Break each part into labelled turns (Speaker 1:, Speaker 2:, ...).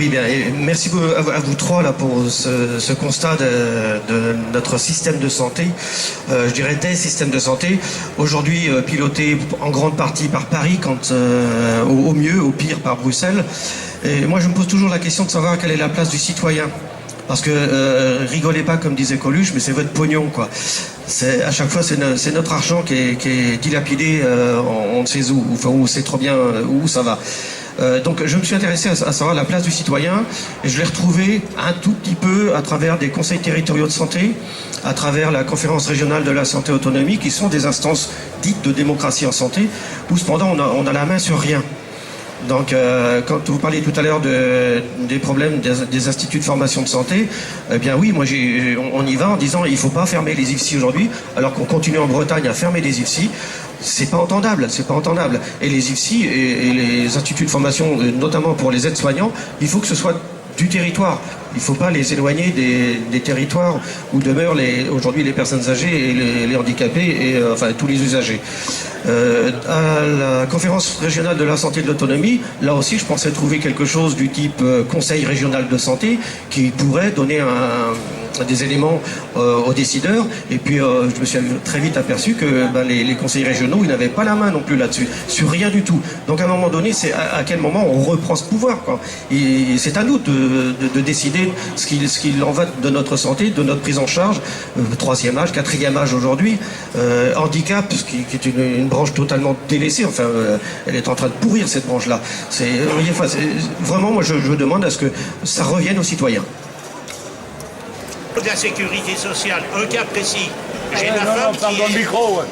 Speaker 1: Oui, bien, et merci à vous trois là, pour ce constat de notre système de santé, je dirais des systèmes de santé, aujourd'hui pilotés en grande partie par Paris, au mieux, au pire par Bruxelles. Et moi je me pose toujours la question de savoir quelle est la place du citoyen. Parce que rigolez pas comme disait Coluche, mais c'est votre pognon quoi. À chaque fois c'est notre argent qui est dilapidé, on ne sait où, enfin on sait trop bien où ça va. Donc je me suis intéressé à savoir la place du citoyen et je l'ai retrouvé un tout petit peu à travers des conseils territoriaux de santé, à travers la conférence régionale de la santé autonomie, qui sont des instances dites de démocratie en santé, où cependant on a la main sur rien. Donc, quand vous parliez tout à l'heure des problèmes des instituts de formation de santé, eh bien oui, moi on y va en disant il ne faut pas fermer les IFSI aujourd'hui, alors qu'on continue en Bretagne à fermer les IFSI. C'est pas entendable, c'est pas entendable. Et les IFSI et les instituts de formation, notamment pour les aides-soignants, il faut que ce soit du territoire. Il ne faut pas les éloigner des territoires où demeurent aujourd'hui les personnes âgées et les handicapés et enfin tous les usagers. À la conférence régionale de la santé et de l'autonomie, là aussi je pensais trouver quelque chose du type conseil régional de santé qui pourrait donner des éléments aux décideurs. Et puis je me suis très vite aperçu que les conseils régionaux, ils n'avaient pas la main non plus là-dessus, sur rien du tout. Donc à un moment donné, c'est à quel moment on reprend ce pouvoir quoi. Et c'est à nous de décider ce qu'il en va de notre santé, de notre prise en charge, troisième âge, quatrième âge aujourd'hui, handicap, qui est une branche totalement délaissée, enfin elle est en train de pourrir cette branche-là. Vraiment, moi je demande à ce que ça revienne aux citoyens.
Speaker 2: De la sécurité sociale, un cas précis. J'ai ma femme qui est... micro, ouais.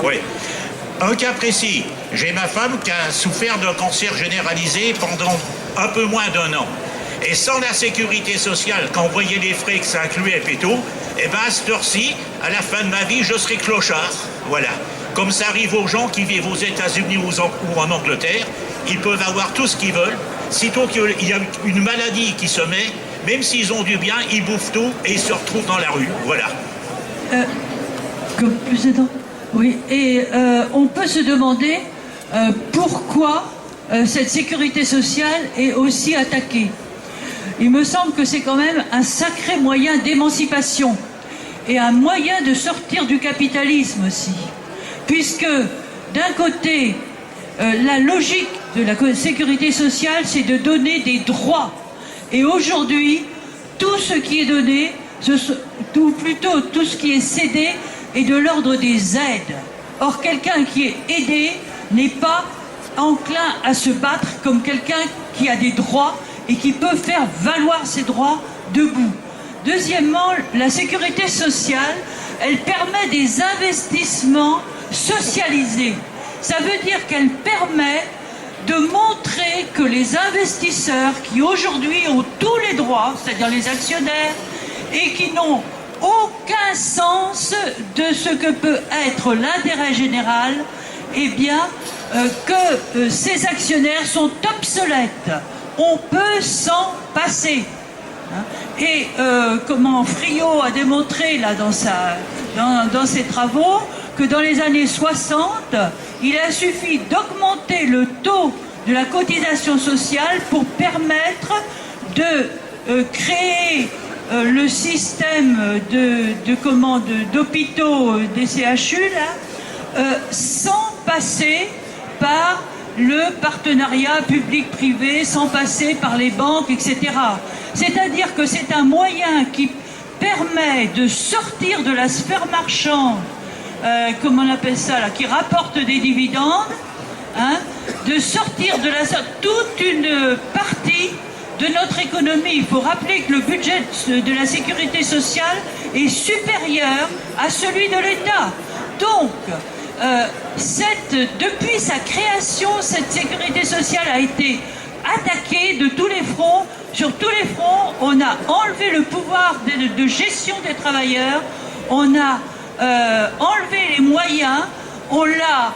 Speaker 2: Oui. Un cas précis. J'ai ma femme qui a souffert d'un cancer généralisé pendant un peu moins d'1 an. Et sans la sécurité sociale, quand vous voyez les frais que ça incluait et tout, eh bien à cette heure-ci, à la fin de ma vie, je serai clochard. Voilà. Comme ça arrive aux gens qui vivent aux États-Unis ou en Angleterre, ils peuvent avoir tout ce qu'ils veulent. Sitôt qu'il y a une maladie qui se met, même s'ils ont du bien, ils bouffent tout et ils se retrouvent dans la rue. Voilà.
Speaker 3: Comme précédent. Oui, et on peut se demander pourquoi cette sécurité sociale est aussi attaquée. Il me semble que c'est quand même un sacré moyen d'émancipation et un moyen de sortir du capitalisme aussi. Puisque d'un côté, la logique de la sécurité sociale, c'est de donner des droits. Et aujourd'hui, tout ce qui est donné, ou plutôt tout ce qui est cédé, est de l'ordre des aides. Or, quelqu'un qui est aidé n'est pas enclin à se battre comme quelqu'un qui a des droits et qui peut faire valoir ses droits debout. Deuxièmement, la sécurité sociale, elle permet des investissements socialisés. Ça veut dire qu'elle permet de montrer que les investisseurs qui aujourd'hui ont tous les droits, c'est-à-dire les actionnaires, et qui n'ont aucun sens de ce que peut être l'intérêt général, eh bien, que ces actionnaires sont obsolètes. On peut s'en passer. Et comment Friot a démontré là dans ses travaux que dans les années 60, il a suffi d'augmenter le taux de la cotisation sociale pour permettre de créer le système d'hôpitaux des CHU là, sans passer par le partenariat public-privé, sans passer par les banques, etc. C'est-à-dire que c'est un moyen qui permet de sortir de la sphère marchande, comment on appelle ça là, qui rapporte des dividendes, hein, de sortir de toute une partie de notre économie. Il faut rappeler que le budget de la sécurité sociale est supérieur à celui de l'État. Donc, depuis sa création, cette sécurité sociale a été attaquée de tous les fronts. Sur tous les fronts, on a enlevé le pouvoir de gestion des travailleurs, on a enlevé les moyens, on l'a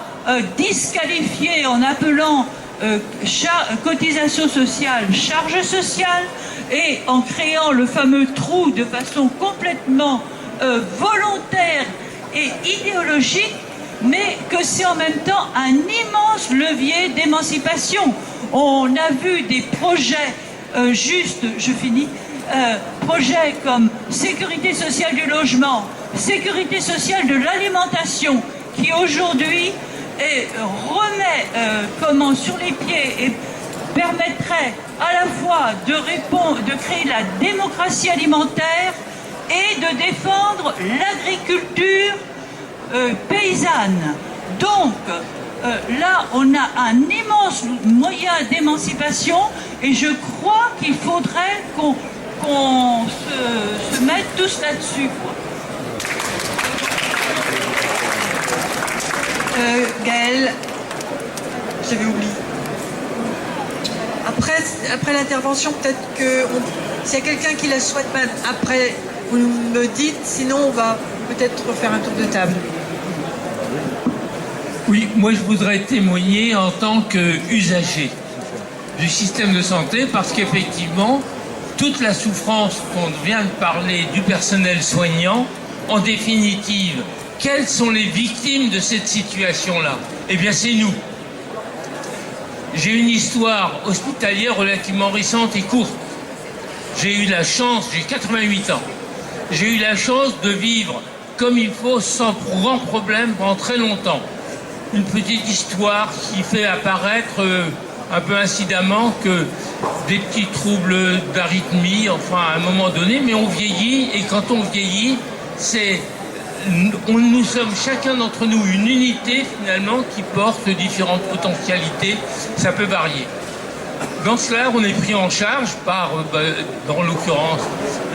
Speaker 3: disqualifié en appelant cotisation sociale, charge sociale, et en créant le fameux trou de façon complètement volontaire et idéologique. mais que c'est en même temps un immense levier d'émancipation. On a vu des projets, projets comme sécurité sociale du logement, sécurité sociale de l'alimentation, qui aujourd'hui remet sur les pieds et permettrait à la fois de créer la démocratie alimentaire et de défendre l'agriculture paysanne. Donc là, on a un immense moyen d'émancipation et je crois qu'il faudrait qu'on se mette tous là-dessus.
Speaker 4: Gaëlle, j'avais oublié. Après l'intervention, peut-être que s'il y a quelqu'un qui la souhaite même après, vous me dites, sinon on va peut-être refaire un tour de table.
Speaker 5: Oui, moi je voudrais témoigner en tant qu'usager du système de santé parce qu'effectivement, toute la souffrance qu'on vient de parler du personnel soignant, en définitive, quelles sont les victimes de cette situation-là? Eh bien, c'est nous. J'ai une histoire hospitalière relativement récente et courte. J'ai eu la chance, j'ai 88 ans, j'ai eu la chance de vivre comme il faut, sans grand problème, pendant très longtemps. Une petite histoire qui fait apparaître un peu incidemment que des petits troubles d'arythmie, enfin à un moment donné, mais on vieillit, et quand on vieillit, nous sommes chacun d'entre nous une unité finalement qui porte différentes potentialités, ça peut varier. Dans cela, on est pris en charge par, dans l'occurrence,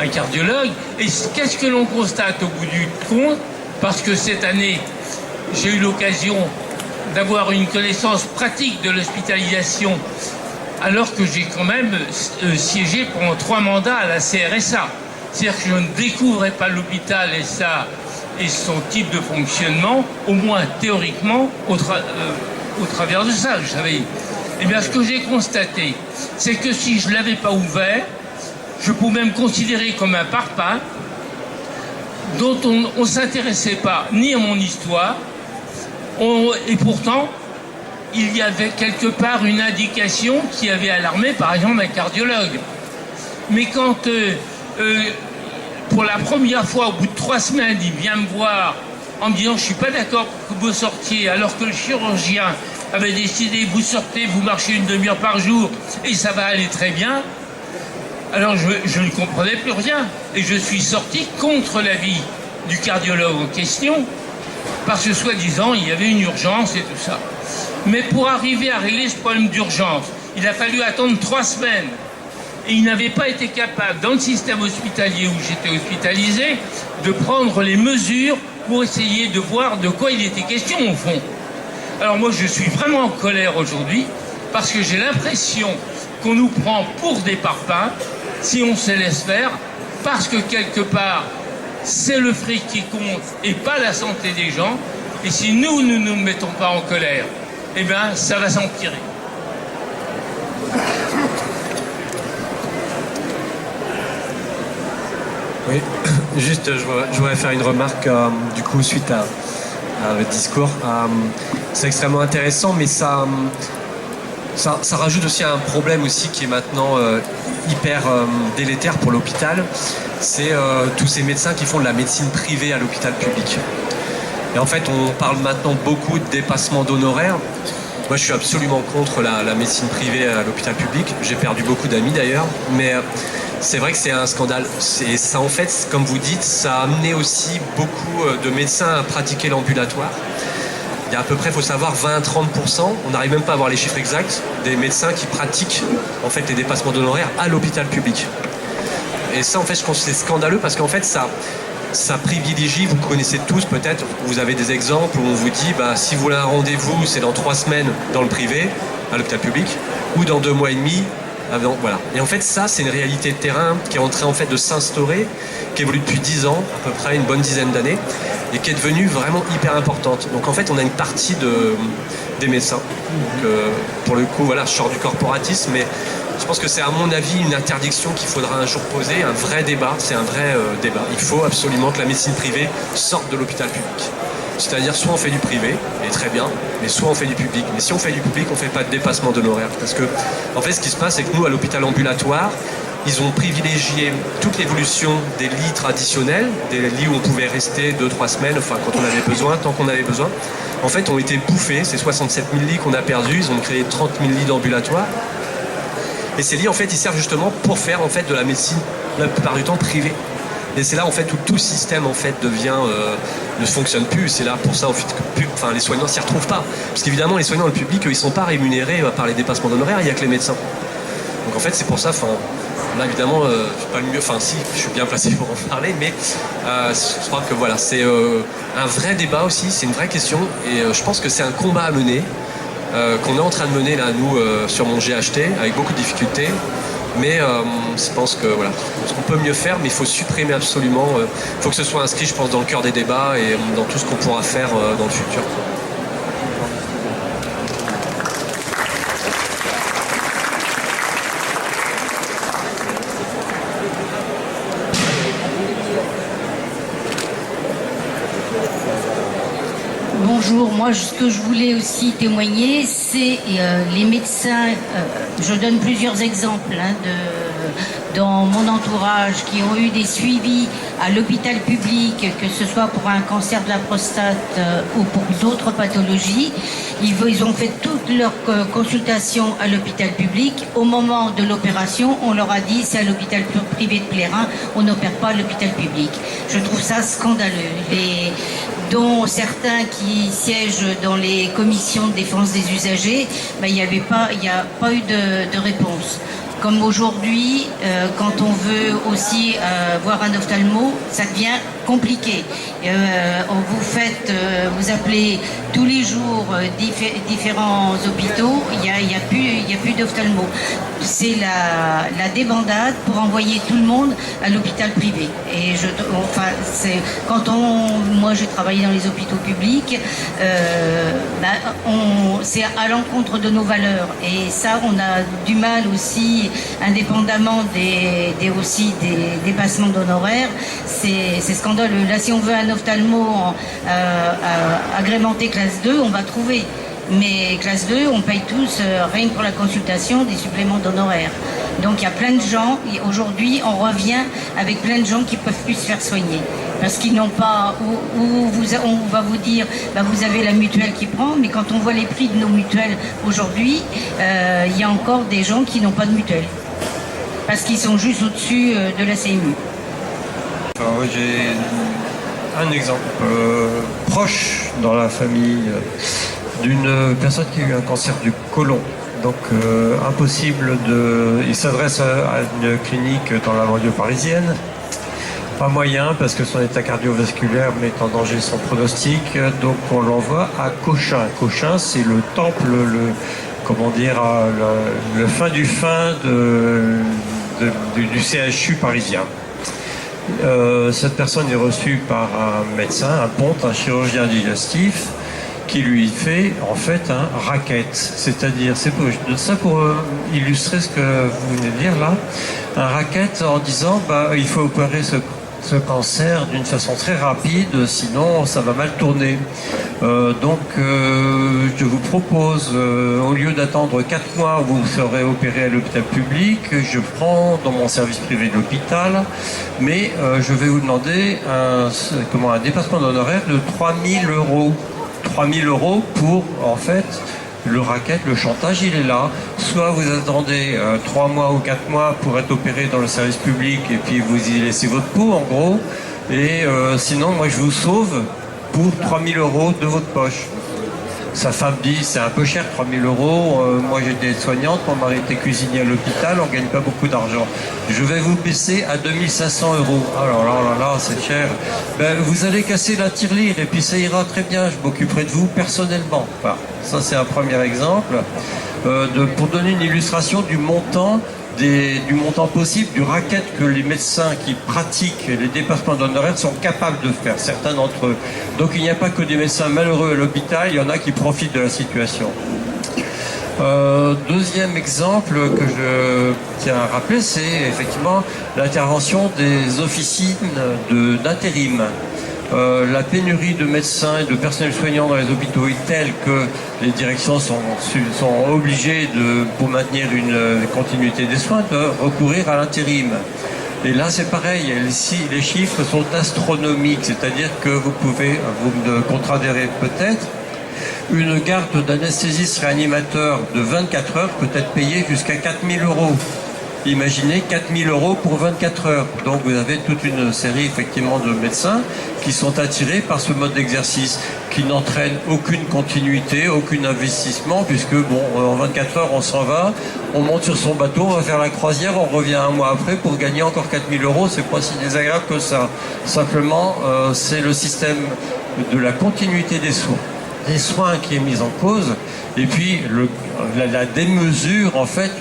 Speaker 5: un cardiologue. Et qu'est-ce que l'on constate au bout du compte? Parce que cette année, j'ai eu l'occasion d'avoir une connaissance pratique de l'hospitalisation, alors que j'ai quand même siégé pendant 3 mandats à la CRSA. C'est-à-dire que je ne découvrais pas l'hôpital et son type de fonctionnement, au moins théoriquement, au travers de ça, je savais. Eh bien, ce que j'ai constaté, c'est que si je ne l'avais pas ouvert, je pouvais me considérer comme un parpaing dont on ne s'intéressait pas ni à mon histoire, et pourtant, il y avait quelque part une indication qui avait alarmé, par exemple, un cardiologue. Mais quand, pour la première fois, au bout de 3 semaines, il vient me voir en me disant « je ne suis pas d'accord pour que vous sortiez », alors que le chirurgien avait décidé « vous sortez, vous marchez 1 demi-heure par jour et ça va aller très bien », alors je ne comprenais plus rien. Et je suis sorti contre l'avis du cardiologue en question, parce que soi-disant, il y avait une urgence et tout ça. Mais pour arriver à régler ce problème d'urgence, il a fallu attendre 3 semaines. Et il n'avait pas été capable, dans le système hospitalier où j'étais hospitalisé, de prendre les mesures pour essayer de voir de quoi il était question au fond. Alors moi, je suis vraiment en colère aujourd'hui, parce que j'ai l'impression qu'on nous prend pour des parpaings, si on se laisse faire, parce que quelque part, c'est le fric qui compte et pas la santé des gens. Et si nous ne nous mettons pas en colère, eh bien, ça va s'empirer.
Speaker 6: Oui, juste, je voudrais faire une remarque, du coup, suite à votre discours. C'est extrêmement intéressant, mais ça rajoute aussi un problème aussi qui est maintenant hyper délétère pour l'hôpital. C'est tous ces médecins qui font de la médecine privée à l'hôpital public. Et en fait, on parle maintenant beaucoup de dépassement d'honoraires. Moi, je suis absolument contre la médecine privée à l'hôpital public. J'ai perdu beaucoup d'amis d'ailleurs, mais c'est vrai que c'est un scandale. Et ça, en fait, comme vous dites, ça a amené aussi beaucoup de médecins à pratiquer l'ambulatoire. Il y a à peu près, il faut savoir, 20 à 30%, on n'arrive même pas à avoir les chiffres exacts, des médecins qui pratiquent en fait les dépassements d'honoraires à l'hôpital public. Et ça, en fait, je pense que c'est scandaleux parce qu'en fait, ça privilégie, vous connaissez tous peut-être, vous avez des exemples où on vous dit, si vous voulez un rendez-vous, c'est dans 3 semaines dans le privé, à l'hôpital public, ou dans 2 mois et demi, voilà. Et en fait, ça, c'est une réalité de terrain qui est en train en fait de s'instaurer, qui évolue depuis 10 ans, à peu près une bonne dizaine d'années, et qui est devenue vraiment hyper importante. Donc en fait, on a une partie des médecins. Donc, pour le coup, voilà, je sors du corporatisme, mais je pense que c'est à mon avis une interdiction qu'il faudra un jour poser, un vrai débat, c'est un vrai débat. Il faut absolument que la médecine privée sorte de l'hôpital public. C'est-à-dire soit on fait du privé, et très bien, mais soit on fait du public. Mais si on fait du public, on ne fait pas de dépassement d'honoraires. Parce que, en fait, ce qui se passe, c'est que nous, à l'hôpital ambulatoire, ils ont privilégié toute l'évolution des lits traditionnels, des lits où on pouvait rester 2-3 semaines, enfin quand on avait besoin, tant qu'on avait besoin. En fait, ont été bouffés, ces 67 000 lits qu'on a perdus, ils ont créé 30 000 lits d'ambulatoire. Et ces lits, en fait, ils servent justement pour faire en fait, de la médecine, la plupart du temps, privée. Et c'est là en fait où tout le système en fait ne fonctionne plus. C'est là pour ça en fait que les soignants s'y retrouvent pas. Parce qu'évidemment les soignants dans le public ils sont pas rémunérés par les dépassements d'honoraires, il n'y a que les médecins. Donc en fait c'est pour ça, là évidemment je suis pas le mieux, si je suis bien placé pour en parler, mais je crois que voilà, c'est un vrai débat aussi, c'est une vraie question et je pense que c'est un combat à mener qu'on est en train de mener là nous sur mon GHT avec beaucoup de difficultés. Mais je pense que voilà, on peut mieux faire, mais il faut supprimer absolument. Il faut que ce soit inscrit, je pense, dans le cœur des débats et dans tout ce qu'on pourra faire dans le futur.
Speaker 7: Bonjour, moi ce que je voulais aussi témoigner, c'est les médecins, je donne plusieurs exemples dans mon entourage qui ont eu des suivis à l'hôpital public, que ce soit pour un cancer de la prostate ou pour d'autres pathologies. Ils ont fait toutes leurs consultations à l'hôpital public. Au moment de l'opération, on leur a dit c'est à l'hôpital privé de Plérin, on n'opère pas à l'hôpital public. Je trouve ça scandaleux. Dont certains qui siègent dans les commissions de défense des usagers, il n'y a pas eu de réponse. Comme aujourd'hui, quand on veut aussi voir un ophtalmo, ça devient compliqué. Vous appelez tous les jours différents hôpitaux, il n'y a plus d'ophtalmo. C'est la débandade pour envoyer tout le monde à l'hôpital privé. Et moi j'ai travaillé dans les hôpitaux publics, c'est à l'encontre de nos valeurs. Et ça, on a du mal aussi, indépendamment des dépassements d'honoraires, c'est scandaleux. Là, si on veut un ophtalmo agrémenté classe 2, on va trouver. Mais classe 2, on paye tous, rien que pour la consultation, des suppléments d'honoraires. Donc il y a plein de gens, aujourd'hui on revient avec plein de gens qui ne peuvent plus se faire soigner. Parce qu'ils n'ont pas, on va vous dire, vous avez la mutuelle qui prend, mais quand on voit les prix de nos mutuelles aujourd'hui, il y a encore des gens qui n'ont pas de mutuelle. Parce qu'ils sont juste au-dessus de la CMU.
Speaker 8: J'ai un exemple proche dans la famille d'une personne qui a eu un cancer du côlon. Donc impossible il s'adresse à une clinique dans la banlieue parisienne. Pas moyen parce que son état cardiovasculaire met en danger son pronostic. Donc on l'envoie à Cochin. Cochin, c'est le temple, le fin du fin du CHU parisien. Cette personne est reçue par un médecin, un ponte, un chirurgien digestif, qui lui fait en fait un racket. C'est-à-dire, je donne ça pour illustrer ce que vous venez de dire là, un racket en disant il faut opérer ce cancer d'une façon très rapide, sinon ça va mal tourner. Je vous propose, au lieu d'attendre 4 mois où vous serez opéré à l'hôpital public, je prends dans mon service privé de l'hôpital, mais je vais vous demander un dépassement d'honoraires de 3 000 euros. 3 000 euros pour, en fait, le racket, le chantage, il est là. Soit vous attendez 3 mois ou 4 mois pour être opéré dans le service public et puis vous y laissez votre peau, en gros. Et sinon, moi, je vous sauve pour 3 000 euros de votre poche. Sa femme dit, c'est un peu cher, 3 000 euros. Moi, j'étais soignante, mon mari était cuisinier à l'hôpital, on ne gagne pas beaucoup d'argent. Je vais vous baisser à 2 500 euros. Alors là, c'est cher. Vous allez casser la tirelire et puis ça ira très bien. Je m'occuperai de vous personnellement. Enfin, ça, c'est un premier exemple. Pour donner une illustration du montant possible, du racket que les médecins qui pratiquent les dépassements d'honoraires sont capables de faire, certains d'entre eux. Donc il n'y a pas que des médecins malheureux à l'hôpital, il y en a qui profitent de la situation. Deuxième exemple que je tiens à rappeler, c'est effectivement l'intervention des officines d'intérim. la pénurie de médecins et de personnel soignant dans les hôpitaux est telle que les directions sont obligées, pour maintenir une continuité des soins, de recourir à l'intérim. Et là, c'est pareil, les chiffres sont astronomiques, c'est-à-dire que vous me contradirez peut-être, une garde d'anesthésiste réanimateur de 24 heures peut être payée jusqu'à 4 000 €. Imaginez 4 000 € pour 24 heures. Donc vous avez toute une série effectivement de médecins qui sont attirés par ce mode d'exercice qui n'entraîne aucune continuité, aucun investissement, puisque bon, en 24 heures on s'en va, on monte sur son bateau, on va faire la croisière, on revient un mois après pour gagner encore 4 000 €. C'est pas si désagréable que ça. Simplement, c'est le système de la continuité des soins qui est mis en cause, et puis la démesure en fait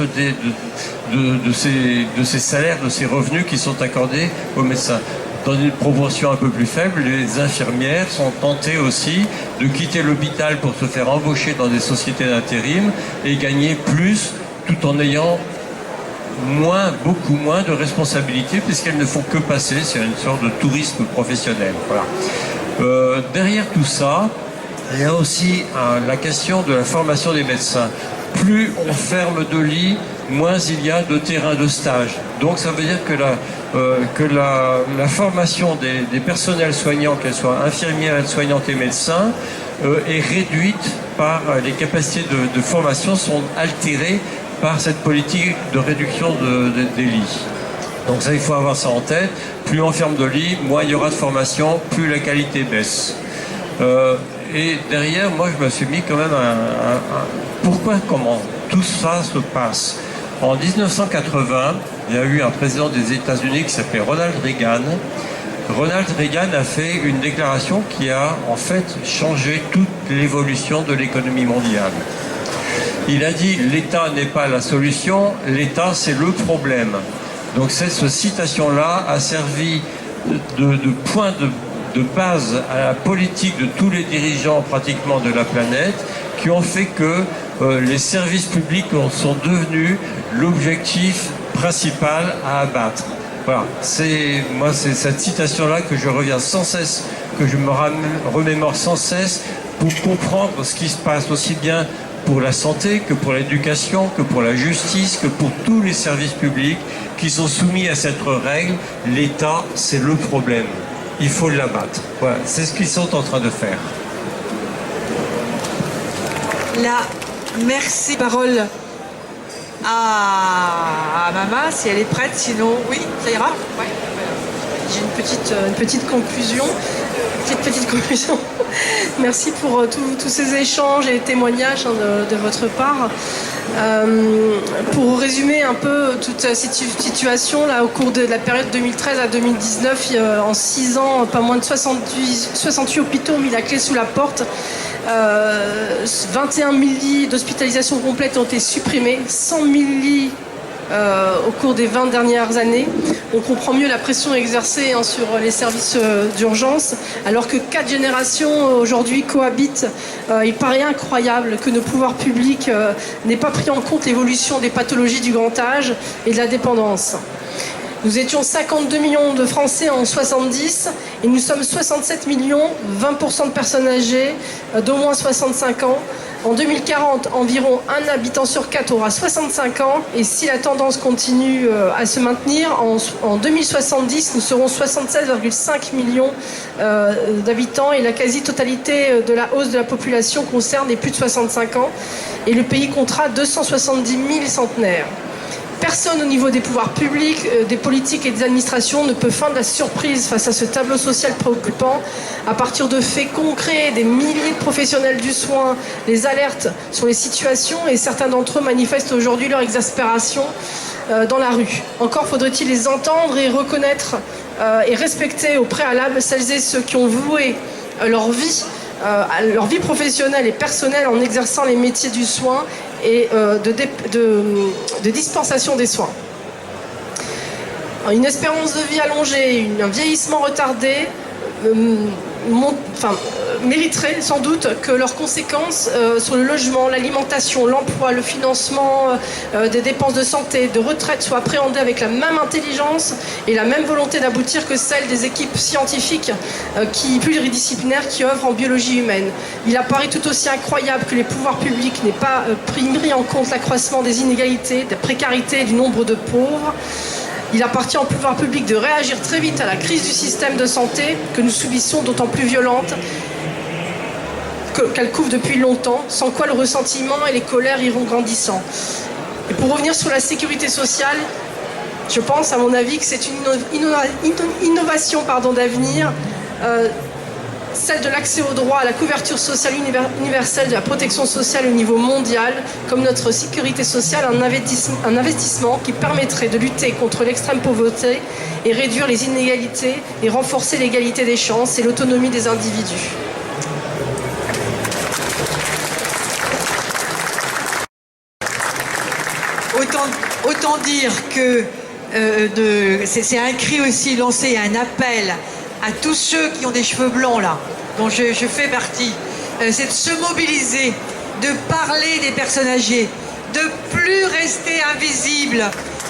Speaker 8: de ces salaires, de ces revenus qui sont accordés aux médecins. Dans une proportion un peu plus faible, les infirmières sont tentées aussi de quitter l'hôpital pour se faire embaucher dans des sociétés d'intérim et gagner plus tout en ayant beaucoup moins de responsabilités puisqu'elles ne font que passer. C'est une sorte de tourisme professionnel. Voilà. Derrière tout ça, il y a aussi la question de la formation des médecins. Plus on ferme de lits, moins il y a de terrains de stage. Donc ça veut dire que la formation des personnels soignants, qu'elles soient infirmières, aides-soignantes et médecins, est réduite par les capacités de formation sont altérées par cette politique de réduction des lits. Donc ça, il faut avoir ça en tête. Plus on ferme de lits, moins il y aura de formation, plus la qualité baisse. Et derrière, moi, je me suis mis quand même comment tout ça se passe. En 1980, il y a eu un président des États-Unis qui s'appelait Ronald Reagan. Ronald Reagan a fait une déclaration qui a en fait changé toute l'évolution de l'économie mondiale. Il a dit « l'État n'est pas la solution, l'État c'est le problème ». Donc cette citation-là a servi de point de base à la politique de tous les dirigeants pratiquement de la planète, qui ont fait que les services publics sont devenus l'objectif principal à abattre. Voilà, c'est cette citation-là que je reviens sans cesse, que je me remémore sans cesse pour comprendre ce qui se passe aussi bien pour la santé, que pour l'éducation, que pour la justice, que pour tous les services publics qui sont soumis à cette règle. L'État, c'est le problème. Il faut l'abattre. Voilà, c'est ce qu'ils sont en train de faire.
Speaker 4: Là, merci. Parole à Mama, si elle est prête, sinon, oui, ça ira. Ouais. J'ai une petite conclusion. Petite conclusion. Merci pour tous ces échanges et témoignages de votre part. Pour résumer un peu toute cette situation, là, au cours de la période 2013 à 2019, en 6 ans, pas moins de 68 hôpitaux ont mis la clé sous la porte. 21 000 lits d'hospitalisation complète ont été supprimés, 100 000 lits au cours des 20 dernières années. On comprend mieux la pression exercée sur les services d'urgence, alors que 4 générations aujourd'hui cohabitent. Il paraît incroyable que nos pouvoirs publics n'aient pas pris en compte l'évolution des pathologies du grand âge et de la dépendance. Nous étions 52 millions de Français en 70 et nous sommes 67 millions, 20% de personnes âgées d'au moins 65 ans. En 2040, environ un habitant sur 4 aura 65 ans et si la tendance continue à se maintenir, en 2070, nous serons 76,5 millions d'habitants et la quasi-totalité de la hausse de la population concerne les plus de 65 ans et le pays comptera 270 000 centenaires. Personne au niveau des pouvoirs publics, des politiques et des administrations ne peut feindre la surprise face à ce tableau social préoccupant. À partir de faits concrets, des milliers de professionnels du soin les alertent sur les situations et certains d'entre eux manifestent aujourd'hui leur exaspération dans la rue. Encore faudrait-il les entendre et reconnaître et respecter au préalable celles et ceux qui ont voué leur vie professionnelle et personnelle en exerçant les métiers du soin et de dispensation des soins. Une espérance de vie allongée, un vieillissement retardé mériteraient sans doute que leurs conséquences sur le logement, l'alimentation, l'emploi, le financement des dépenses de santé, de retraite soient appréhendées avec la même intelligence et la même volonté d'aboutir que celle des équipes scientifiques pluridisciplinaires qui œuvrent en biologie humaine. Il apparaît tout aussi incroyable que les pouvoirs publics n'aient pas pris en compte l'accroissement des inégalités, de la précarité et du nombre de pauvres. Il appartient au pouvoir public de réagir très vite à la crise du système de santé que nous subissons, d'autant plus violente qu'elle couvre depuis longtemps, sans quoi le ressentiment et les colères iront grandissant. Et pour revenir sur la sécurité sociale, je pense, à mon avis, que c'est une innovation d'avenir, celle de l'accès au droit à la couverture sociale universelle de la protection sociale au niveau mondial, comme notre sécurité sociale, un investissement qui permettrait de lutter contre l'extrême pauvreté et réduire les inégalités et renforcer l'égalité des chances et l'autonomie des individus.
Speaker 9: Autant dire que c'est un cri aussi lancé, un appel à tous ceux qui ont des cheveux blancs là, dont je fais partie, c'est de se mobiliser, de parler des personnes âgées, de plus rester invisible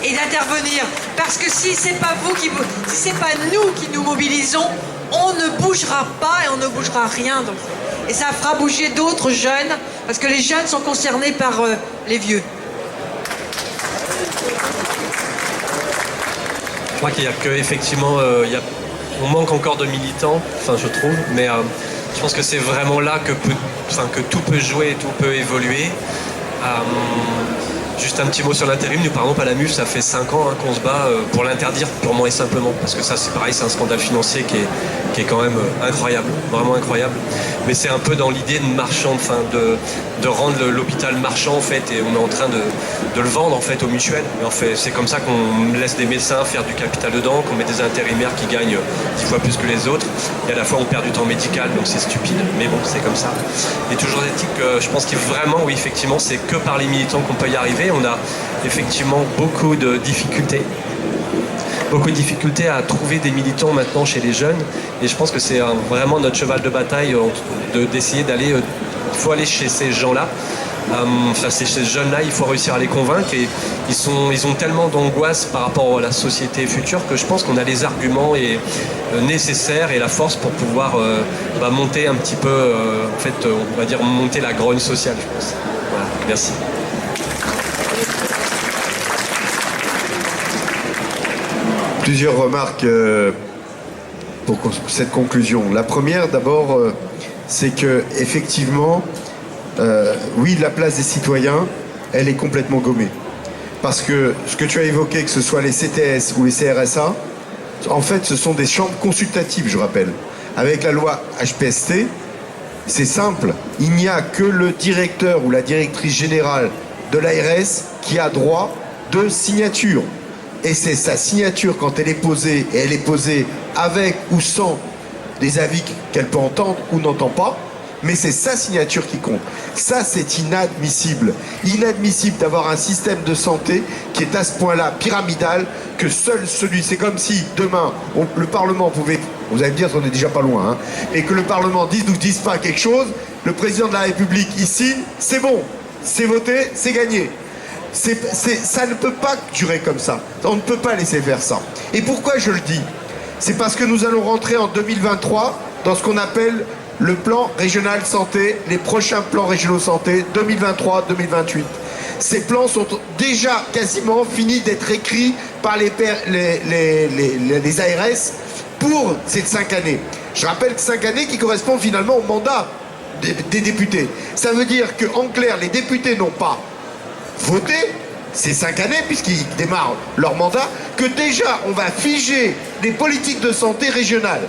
Speaker 9: et d'intervenir. Parce que si c'est pas nous qui nous mobilisons, on ne bougera pas et on ne bougera rien. Donc. Et ça fera bouger d'autres jeunes, parce que les jeunes sont concernés par les vieux.
Speaker 6: Je crois qu'il y a qu'effectivement, on manque encore de militants, je trouve, mais je pense que c'est vraiment là que tout peut jouer, tout peut évoluer. Juste un petit mot sur l'intérim, nous par exemple à la MUF, ça fait 5 ans qu'on se bat pour l'interdire purement et simplement, parce que ça c'est pareil, c'est un scandale financier qui est quand même incroyable, vraiment incroyable. Mais c'est un peu dans l'idée de marchand, de rendre l'hôpital marchand en fait, et on est en train de le vendre en fait aux mutuelles. Mais en fait, c'est comme ça qu'on laisse des médecins faire du capital dedans, qu'on met des intérimaires qui gagnent 10 fois plus que les autres, et à la fois on perd du temps médical, donc c'est stupide, mais bon, c'est comme ça. Et toujours est-il que je pense qu'il vraiment, oui, effectivement, c'est que par les militants qu'on peut y arriver. On a effectivement beaucoup de difficultés à trouver des militants maintenant chez les jeunes, et je pense que c'est vraiment notre cheval de bataille d'essayer d'aller, il faut aller chez ces gens-là, c'est chez ces jeunes-là, il faut réussir à les convaincre, et ils ont tellement d'angoisse par rapport à la société future que je pense qu'on a les arguments nécessaires et la force pour pouvoir monter un petit peu, on va dire monter la grogne sociale, je pense. Voilà, merci.
Speaker 10: Plusieurs remarques pour cette conclusion. La première, d'abord, c'est que effectivement, oui, la place des citoyens, elle est complètement gommée. Parce que ce que tu as évoqué, que ce soit les CTS ou les CRSA, en fait, ce sont des chambres consultatives, je rappelle. Avec la loi HPST, c'est simple. Il n'y a que le directeur ou la directrice générale de l'ARS qui a droit de signature. Et c'est sa signature quand elle est posée, et elle est posée avec ou sans des avis qu'elle peut entendre ou n'entend pas, mais c'est sa signature qui compte. Ça, c'est inadmissible. Inadmissible d'avoir un système de santé qui est à ce point-là pyramidal que seul celui... C'est comme si demain, le Parlement pouvait... Vous allez me dire qu'on est déjà pas loin, et que le Parlement dise ou dise pas quelque chose, le président de la République, il signe, c'est bon, c'est voté, c'est gagné. Ça ne peut pas durer comme ça. On ne peut pas laisser faire ça. Et pourquoi je le dis? C'est parce que nous allons rentrer en 2023 dans ce qu'on appelle le plan régional santé, les prochains plans régionaux santé 2023-2028. Ces plans sont déjà quasiment finis d'être écrits par les ARS pour ces 5 années. Je rappelle que 5 années qui correspondent finalement au mandat des députés. Ça veut dire qu'en clair, les députés n'ont pas voté ces 5 années, puisqu'ils démarrent leur mandat, que déjà on va figer des politiques de santé régionales.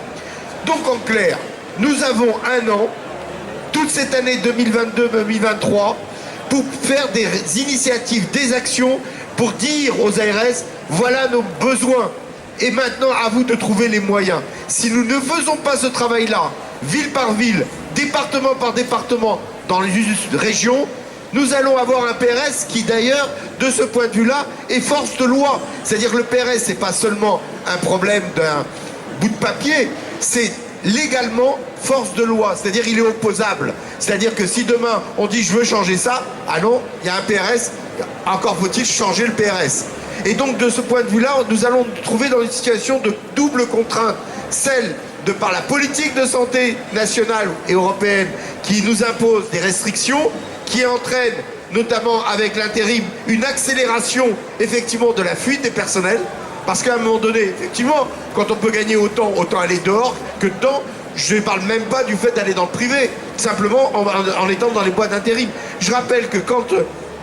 Speaker 10: Donc en clair, nous avons 1 an, toute cette année 2022-2023, pour faire des initiatives, des actions, pour dire aux ARS, voilà nos besoins. Et maintenant, à vous de trouver les moyens. Si nous ne faisons pas ce travail-là, ville par ville, département par département, dans les régions, nous allons avoir un PRS qui d'ailleurs, de ce point de vue-là, est force de loi. C'est-à-dire que le PRS, c'est pas seulement un problème d'un bout de papier, c'est légalement force de loi, c'est-à-dire il est opposable. C'est-à-dire que si demain on dit je veux changer ça, ah non, il y a un PRS, encore faut-il changer le PRS. Et donc de ce point de vue-là, nous allons nous trouver dans une situation de double contrainte, celle de par la politique de santé nationale et européenne qui nous impose des restrictions, qui entraîne notamment avec l'intérim une accélération effectivement de la fuite des personnels, parce qu'à un moment donné, effectivement, quand on peut gagner autant aller dehors que dedans. Je ne parle même pas du fait d'aller dans le privé, simplement en étant dans les boîtes d'intérim. Je rappelle que quand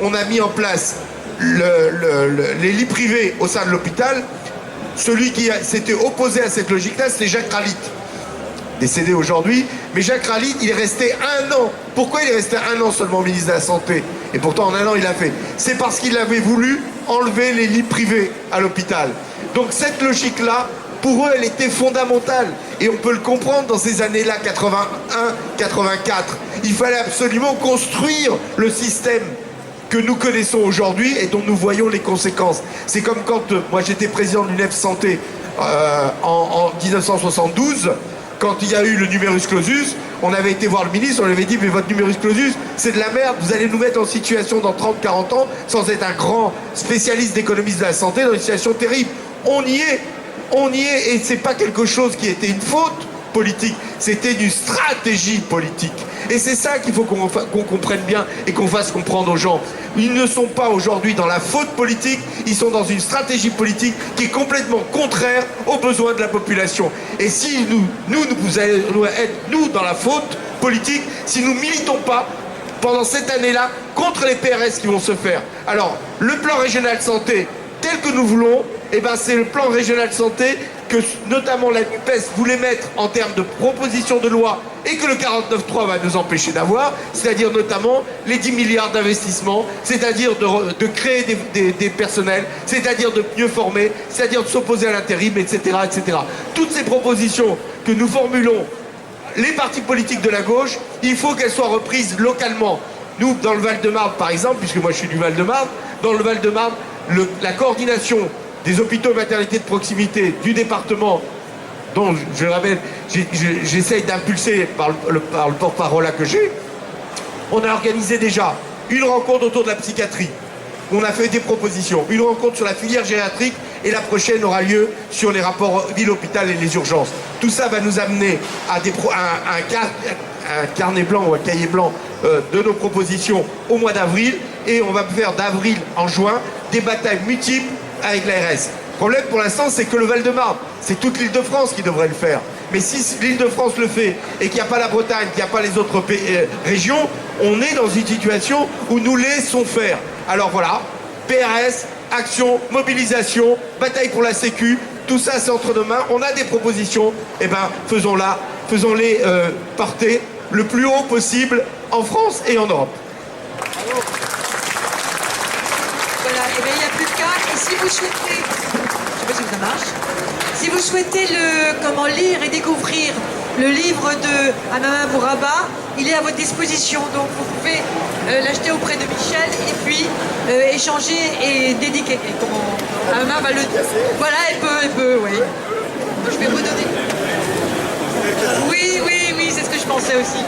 Speaker 10: on a mis en place les lits privés au sein de l'hôpital, celui qui s'était opposé à cette logique-là, c'était Jacques Ralit, décédé aujourd'hui. Mais Jacques Ralit, il est resté 1 an. Pourquoi il est resté 1 an seulement ministre de la Santé? Et pourtant, en 1 an, il l'a fait. C'est parce qu'il avait voulu enlever les lits privés à l'hôpital. Donc cette logique-là, pour eux, elle était fondamentale. Et on peut le comprendre dans ces années-là, 81, 84. Il fallait absolument construire le système que nous connaissons aujourd'hui et dont nous voyons les conséquences. C'est comme quand moi j'étais président de l'UNEF Santé en 1972, quand il y a eu le numerus clausus, on avait été voir le ministre, on lui avait dit mais votre numerus clausus c'est de la merde, vous allez nous mettre en situation dans 30-40 ans, sans être un grand spécialiste d'économiste de la santé, dans une situation terrible. On y est, et c'est pas quelque chose qui était une faute politique, c'était une stratégie politique. Et c'est ça qu'il faut qu'on comprenne bien et qu'on fasse comprendre aux gens. Ils ne sont pas aujourd'hui dans la faute politique, ils sont dans une stratégie politique qui est complètement contraire aux besoins de la population. Et si nous allons être, nous, dans la faute politique, si nous militons pas pendant cette année-là contre les PRS qui vont se faire. Alors, le plan régional de santé, tel que nous voulons, eh ben, c'est le plan régional de santé que notamment la NUPES voulait mettre en termes de proposition de loi et que le 49.3 va nous empêcher d'avoir, c'est-à-dire notamment les 10 milliards d'investissements, c'est-à-dire de créer des personnels, c'est-à-dire de mieux former, c'est-à-dire de s'opposer à l'intérim, etc., etc. Toutes ces propositions que nous formulons, les partis politiques de la gauche, il faut qu'elles soient reprises localement. Nous, dans le Val-de-Marne, par exemple, puisque moi je suis du Val-de-Marne, dans le Val-de-Marne, la coordination des hôpitaux et maternités de proximité du département, dont je le rappelle, j'essaye d'impulser par le porte-parole que j'ai, on a organisé déjà une rencontre autour de la psychiatrie. On a fait des propositions, une rencontre sur la filière gériatrique et la prochaine aura lieu sur les rapports ville-hôpital et les urgences. Tout ça va nous amener à un carnet blanc ou un cahier blanc de nos propositions au mois d'avril, et on va faire d'avril en juin des batailles multiples avec l'ARS. Le problème pour l'instant, c'est que le Val-de-Marne, c'est toute l'Île-de-France qui devrait le faire. Mais si l'Île-de-France le fait et qu'il n'y a pas la Bretagne, qu'il n'y a pas les autres régions, on est dans une situation où nous laissons faire. Alors voilà, PRS, action, mobilisation, bataille pour la Sécu, tout ça c'est entre nos mains. On a des propositions, et ben faisons-les porter le plus haut possible en France et en Europe.
Speaker 9: Voilà, et bien il n'y a plus de cas. Et si vous souhaitez, je ne sais pas si ça marche, si vous souhaitez lire et découvrir le livre de Amama Bouraba, il est à votre disposition. Donc vous pouvez l'acheter auprès de Michel et puis échanger et dédiquer. Amama va le... Voilà, elle peut, oui. Je vais vous donner. Oui, c'est ce que je pensais aussi.